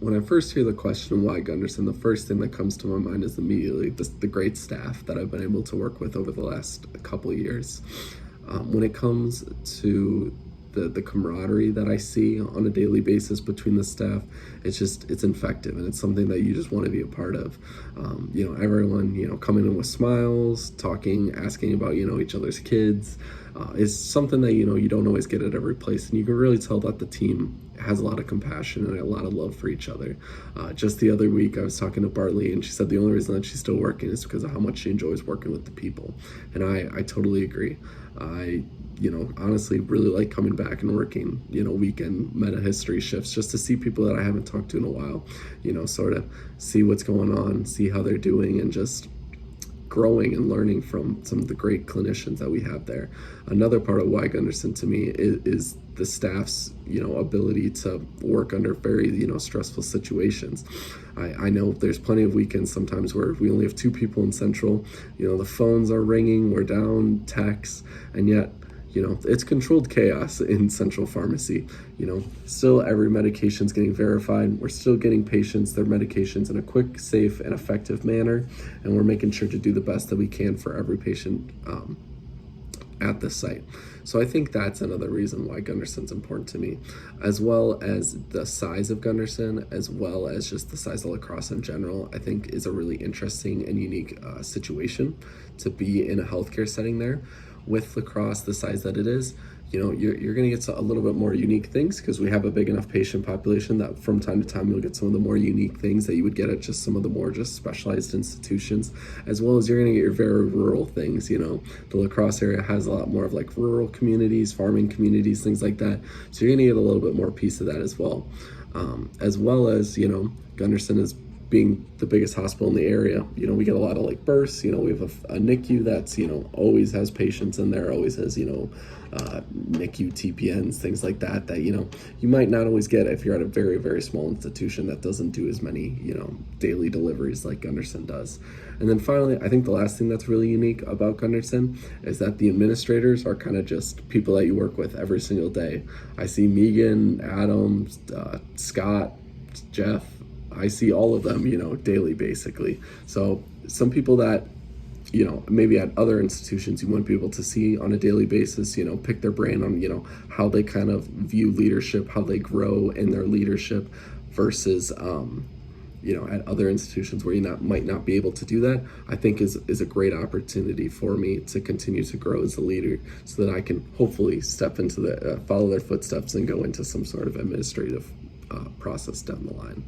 When I first hear the question, why Gundersen, the first thing that comes to my mind is immediately the great staff that I've been able to work with over the last couple of years. When it comes to the camaraderie that I see on a daily basis between the staff, it's infective, and it's something that you just want to be a part of. Everyone, coming in with smiles, talking, asking about, each other's kids, is something that, you don't always get at every place. And you can really tell that the team has a lot of compassion and a lot of love for each other. Just the other week, I was talking to Bartley, and she said the only reason that she's still working is because of how much she enjoys working with the people. And I totally agree. I honestly really like coming back and working, weekend meta history shifts just to see people that I haven't talked to in a while, sort of see what's going on, see how they're doing, and just growing and learning from some of the great clinicians that we have there. Another part of why Gundersen to me is the staff's, ability to work under very, stressful situations. I know there's plenty of weekends sometimes where we only have two people in Central, the phones are ringing, we're down texts, and yet it's controlled chaos in central pharmacy. Still every medication's getting verified. We're still getting patients their medications in a quick, safe, and effective manner, and we're making sure to do the best that we can for every patient at the site. So I think that's another reason why Gundersen's important to me, as well as the size of Gundersen, as well as just the size of lacrosse in general. I think is a really interesting and unique situation to be in a healthcare setting there. With lacrosse the size that it is, you're going to get a little bit more unique things because we have a big enough patient population that from time to time you'll get some of the more unique things that you would get at just some of the more just specialized institutions, as well as you're going to get your very rural things. The lacrosse area has a lot more of like rural communities, farming communities, things like that. So you're going to get a little bit more piece of that as well. Gundersen is being the biggest hospital in the area, we get a lot of like births. We have a NICU that's, always has patients in there, always has, NICU TPNs, things like that, you might not always get if you're at a very, very small institution that doesn't do as many, daily deliveries like Gundersen does. And then finally, I think the last thing that's really unique about Gundersen is that the administrators are kind of just people that you work with every single day. I see Megan, Adam, Scott, Jeff, I see all of them, daily basically. So some people that, maybe at other institutions you wouldn't be able to see on a daily basis, pick their brain on, how they kind of view leadership, how they grow in their leadership versus, at other institutions where you might not be able to do that, I think is a great opportunity for me to continue to grow as a leader so that I can hopefully step into follow their footsteps and go into some sort of administrative process down the line.